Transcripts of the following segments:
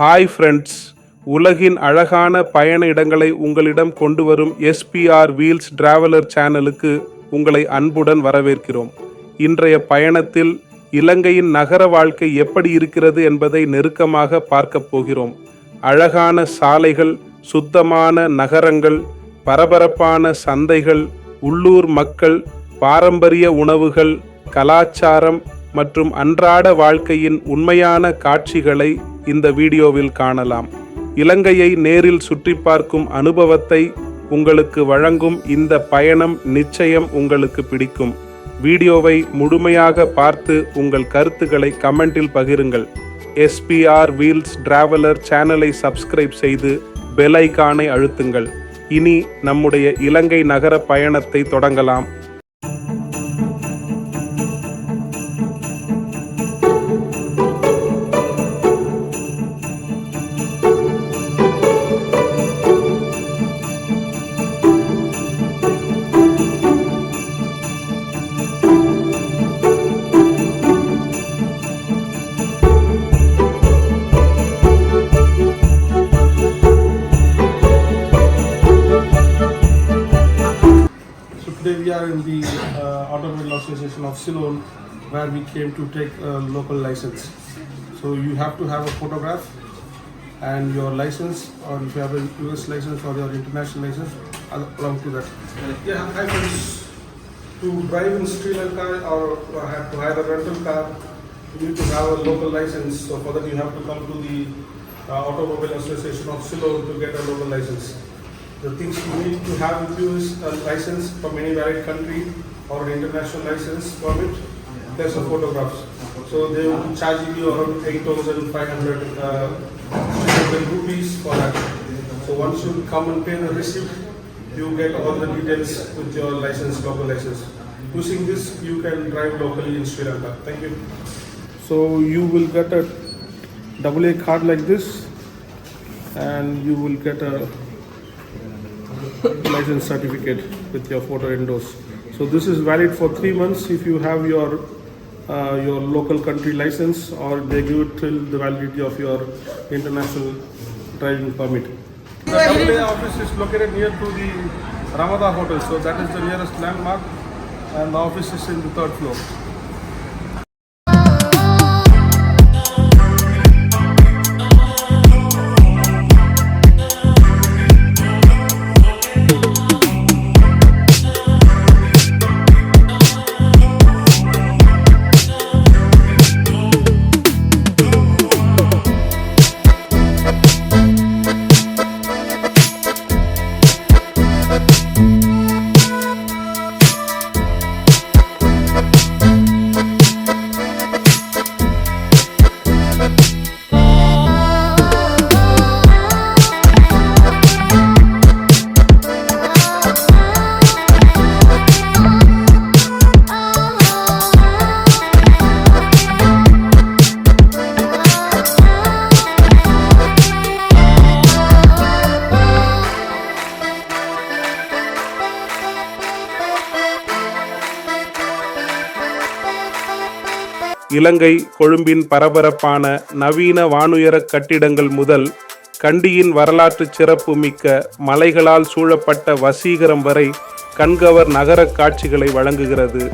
Hi friends, உலகின் அழகான பயண இடங்களை உங்களிடம் கொண்டு வரும் எஸ்பிஆர் வீல்ஸ் டிராவலர் சேனலுக்கு உங்களை அன்புடன் வரவேற்கிறோம். இன்றைய பயணத்தில் இலங்கையின் நகர வாழ்க்கை எப்படி இருக்கிறது என்பதை நெருக்கமாக பார்க்கப் போகிறோம். அழகான சாலைகள், சுத்தமான நகரங்கள், பரபரப்பான சந்தைகள், உள்ளூர் மக்கள், பாரம்பரிய உணவுகள், கலாச்சாரம் மற்றும் அன்றாட வாழ்க்கையின் உண்மையான காட்சிகளை இந்த வீடியோவில் காணலாம். இலங்கையை நேரில் சுற்றி பார்க்கும் அனுபவத்தை உங்களுக்கு வழங்கும் இந்த பயணம் நிச்சயம் உங்களுக்கு பிடிக்கும். வீடியோவை முழுமையாக பார்த்து உங்கள் கருத்துக்களை கமெண்டில் பகிருங்கள். எஸ்பிஆர் வீல்ஸ் டிராவலர் சேனலை சப்ஸ்கிரைப் செய்து பெல் ஐகானை அழுத்துங்கள். இனி நம்முடைய இலங்கை நகர பயணத்தை தொடங்கலாம். We are in the Automobile Association of Ceylon, where we came to take a local license. So you have to have a photograph and your license, or if you have a US license or your international license along to that. Yeah, hi friends. To drive in Sri Lanka or have to hire a rental car, you need to have a local license. So for that you have to come to the Automobile Association of Ceylon to get a local license. The things you need to have with you is a license from any valid country or an international license permit, plus a photographs. So they will be charging you around 8,500 rupees for that. So once you come and pay the receipt, you get all the details with your license, local license. Using this, you can drive locally in Sri Lanka. Thank you. So you will get a AA card like this, and you will get a license certificate with your photo endorsed. So this is valid for 3 months if you have your local country license, or they give it till the validity of your international driving permit. The AA office is located near to the Ramada Hotel, so that is the nearest landmark, and the office is in the 3rd floor. இலங்கை கொழும்பின் பரபரப்பான நவீன வானுயர கட்டிடங்கள் முதல் கண்டியின் வரலாற்று சிறப்பு மிக்க மலைகளால் சூழப்பட்ட வசீகரம் வரை கண்கவர் நகர காட்சிகளை வழங்குகிறது.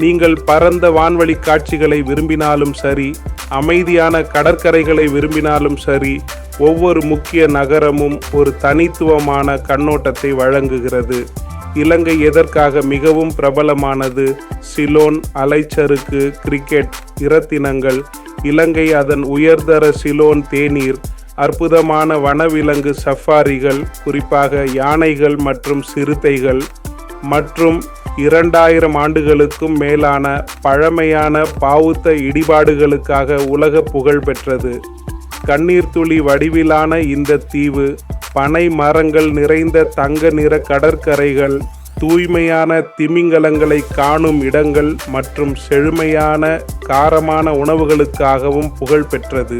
நீங்கள் பரந்த வான்வழி காட்சிகளை விரும்பினாலும் சரி, அமைதியான கடற்கரைகளை விரும்பினாலும் சரி, ஒவ்வொரு முக்கிய நகரமும் ஒரு தனித்துவமான கண்ணோட்டத்தை வழங்குகிறது. இலங்கை எதற்காக மிகவும் பிரபலமானது? சிலோன், அலைச்சறுக்கு, கிரிக்கெட், இரத்தினங்கள், இலங்கை அதன் உயர்தர சிலோன் தேநீர், அற்புதமான வனவிலங்கு சஃபாரிகள், குறிப்பாக யானைகள் மற்றும் சிறுத்தைகள், மற்றும் 2000 ஆண்டுகளுக்கும் மேலான பழமையான பாவுத்த இடிபாடுகளுக்காக உலக புகழ் பெற்றது. கண்ணீர் துளி வடிவிலான இந்த தீவு பனை மரங்கள் நிறைந்த தங்க நிற கடற்கரைகள், தூய்மையான திமிங்கலங்களை காணும் இடங்கள் மற்றும் செழுமையான காரமான உணவுகளுக்காகவும் புகழ் பெற்றது.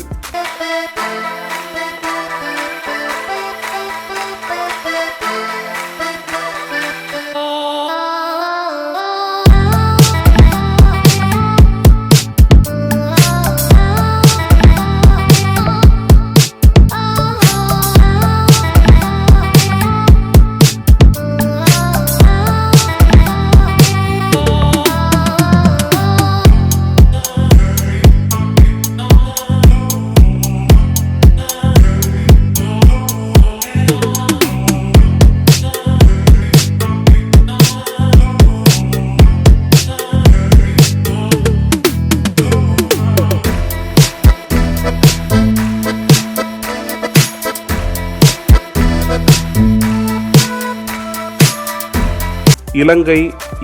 இலங்கை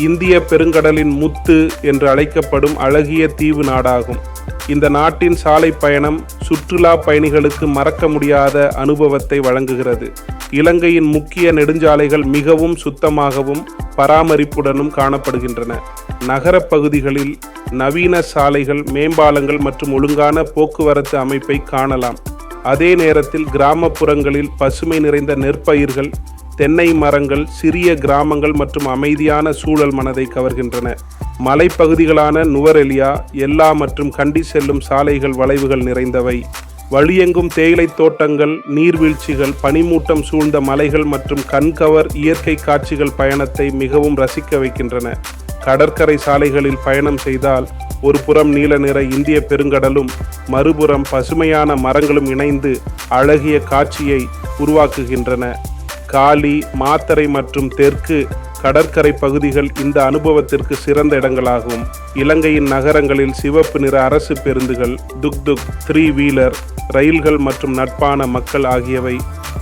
இந்திய பெருங்கடலின் முத்து என்று அழைக்கப்படும் அழகிய தீவு நாடாகும். இந்த நாட்டின் சாலை பயணம் சுற்றுலா பயணிகளுக்கு மறக்க முடியாத அனுபவத்தை வழங்குகிறது. இலங்கையின் முக்கிய நெடுஞ்சாலைகள் மிகவும் சுத்தமாகவும் பராமரிப்புடனும் காணப்படுகின்றன. நகரப் பகுதிகளில் நவீன சாலைகள், மேம்பாலங்கள் மற்றும் ஒழுங்கான போக்குவரத்து அமைப்பை காணலாம். அதே நேரத்தில் கிராமப்புறங்களில் பசுமை நிறைந்த நெற்பயிர்கள், தென்னை மரங்கள், சிறிய கிராமங்கள் மற்றும் அமைதியான சூழல் மனதை கவர்கின்றன. மலைப்பகுதிகளான நுவரெலியா, எல்லா மற்றும் கண்டி செல்லும் சாலைகள் வளைவுகள் நிறைந்தவை. வழியெங்கும் தேயிலை தோட்டங்கள், நீர்வீழ்ச்சிகள், பனிமூட்டம் சூழ்ந்த மலைகள் மற்றும் கண்கவர் இயற்கை காட்சிகள் பயணத்தை மிகவும் ரசிக்க வைக்கின்றன. கடற்கரை சாலைகளில் பயணம் செய்தால் ஒரு புறம் நீல நிற இந்திய பெருங்கடலும் மறுபுறம் பசுமையான மரங்களும் இணைந்து அழகிய காட்சியை உருவாக்குகின்றன. காலி, மாத்தறை மற்றும் தெற்கு கடற்கரை பகுதிகள் இந்த அனுபவத்திற்கு சிறந்த இடங்களாகும். இலங்கையின் நகரங்களில் சிவப்பு நிற அரசு பேருந்துகள், துக் 3 வீலர் ரயில்கள் மற்றும் நட்பான மக்கள் ஆகியவை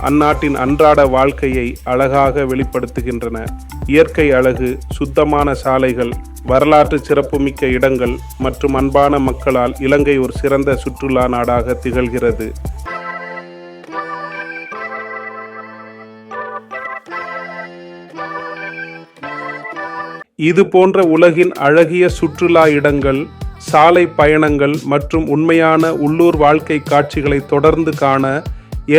அந்நாட்டின் அன்றாட வாழ்க்கையை அழகாக வெளிப்படுத்துகின்றன. இயற்கை அழகு, சுத்தமான சாலைகள், வரலாற்று சிறப்புமிக்க இடங்கள் மற்றும் அன்பான மக்களால் இலங்கை ஒரு சிறந்த சுற்றுலா நாடாக திகழ்கிறது. இது போன்ற உலகின் அழகிய சுற்றுலா இடங்கள், சாலை பயணங்கள் மற்றும் உண்மையான உள்ளூர் வாழ்க்கை காட்சிகளை தொடர்ந்து காண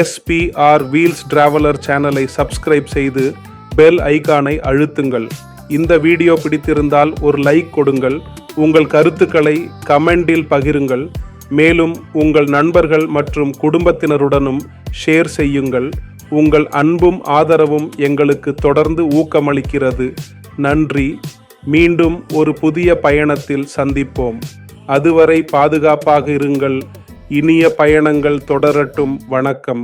SPR வீல்ஸ் டிராவலர் சேனலை சப்ஸ்கிரைப் செய்து பெல் ஐகானை அழுத்துங்கள். இந்த வீடியோ பிடித்திருந்தால் ஒரு லைக் கொடுங்கள். உங்கள் கருத்துக்களை கமெண்டில் பகிருங்கள். மேலும் உங்கள் நண்பர்கள் மற்றும் குடும்பத்தினருடனும் ஷேர் செய்யுங்கள். உங்கள் அன்பும் ஆதரவும் எங்களுக்கு தொடர்ந்து ஊக்கமளிக்கிறது. நன்றி. மீண்டும் ஒரு புதிய பயணத்தில் சந்திப்போம். அதுவரை பாதுகாப்பாக இருங்கள். இனிய பயணங்கள் தொடரட்டும். வணக்கம்.